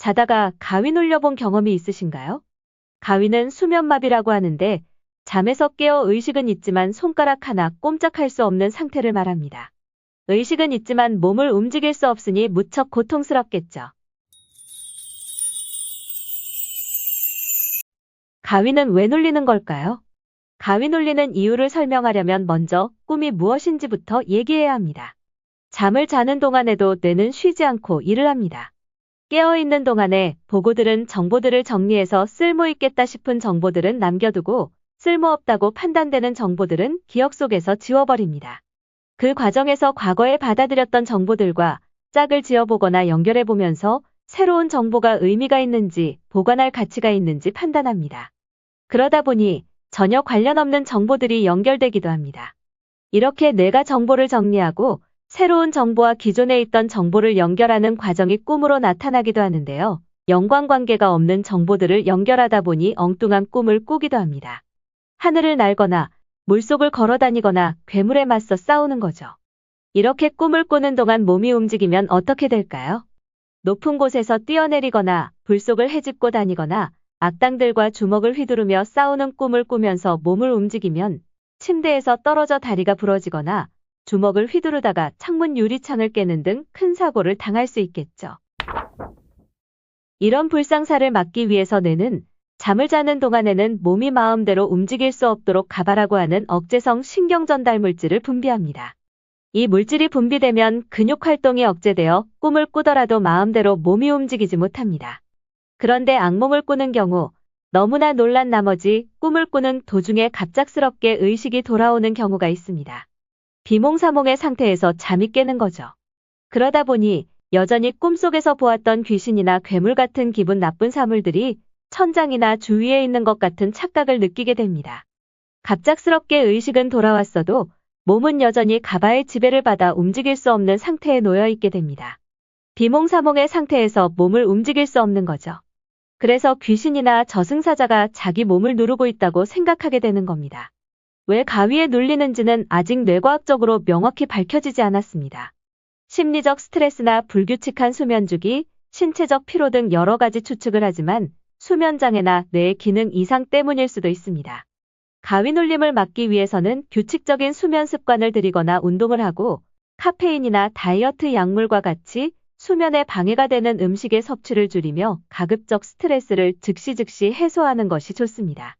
자다가 가위 눌려본 경험이 있으신가요? 가위는 수면마비라고 하는데 잠에서 깨어 의식은 있지만 손가락 하나 꼼짝할 수 없는 상태를 말합니다. 의식은 있지만 몸을 움직일 수 없으니 무척 고통스럽겠죠. 가위는 왜 눌리는 걸까요? 가위 눌리는 이유를 설명하려면 먼저 꿈이 무엇인지부터 얘기해야 합니다. 잠을 자는 동안에도 뇌는 쉬지 않고 일을 합니다. 깨어있는 동안에 보고 들은 정보들을 정리해서 쓸모있겠다 싶은 정보들은 남겨두고 쓸모없다고 판단되는 정보들은 기억 속에서 지워버립니다. 그 과정에서 과거에 받아들였던 정보들과 짝을 지어보거나 연결해보면서 새로운 정보가 의미가 있는지 보관할 가치가 있는지 판단합니다. 그러다 보니 전혀 관련 없는 정보들이 연결되기도 합니다. 이렇게 뇌가 정보를 정리하고 새로운 정보와 기존에 있던 정보를 연결하는 과정이 꿈으로 나타나기도 하는데요. 연관관계가 없는 정보들을 연결하다 보니 엉뚱한 꿈을 꾸기도 합니다. 하늘을 날거나 물속을 걸어다니거나 괴물에 맞서 싸우는 거죠. 이렇게 꿈을 꾸는 동안 몸이 움직이면 어떻게 될까요? 높은 곳에서 뛰어내리거나 불속을 헤집고 다니거나 악당들과 주먹을 휘두르며 싸우는 꿈을 꾸면서 몸을 움직이면 침대에서 떨어져 다리가 부러지거나 주먹을 휘두르다가 창문 유리창을 깨는 등 큰 사고를 당할 수 있겠죠. 이런 불상사를 막기 위해서 뇌는 잠을 자는 동안에는 몸이 마음대로 움직일 수 없도록 가바라고 하는 억제성 신경전달 물질을 분비합니다. 이 물질이 분비되면 근육 활동이 억제되어 꿈을 꾸더라도 마음대로 몸이 움직이지 못합니다. 그런데 악몽을 꾸는 경우 너무나 놀란 나머지 꿈을 꾸는 도중에 갑작스럽게 의식이 돌아오는 경우가 있습니다. 비몽사몽의 상태에서 잠이 깨는 거죠. 그러다 보니 여전히 꿈속에서 보았던 귀신이나 괴물 같은 기분 나쁜 사물들이 천장이나 주위에 있는 것 같은 착각을 느끼게 됩니다. 갑작스럽게 의식은 돌아왔어도 몸은 여전히 가바의 지배를 받아 움직일 수 없는 상태에 놓여 있게 됩니다. 비몽사몽의 상태에서 몸을 움직일 수 없는 거죠. 그래서 귀신이나 저승사자가 자기 몸을 누르고 있다고 생각하게 되는 겁니다. 왜 가위에 눌리는지는 아직 뇌과학적으로 명확히 밝혀지지 않았습니다. 심리적 스트레스나 불규칙한 수면 주기, 신체적 피로 등 여러 가지 추측을 하지만 수면장애나 뇌의 기능 이상 때문일 수도 있습니다. 가위 눌림을 막기 위해서는 규칙적인 수면 습관을 들이거나 운동을 하고 카페인이나 다이어트 약물과 같이 수면에 방해가 되는 음식의 섭취를 줄이며 가급적 스트레스를 즉시 해소하는 것이 좋습니다.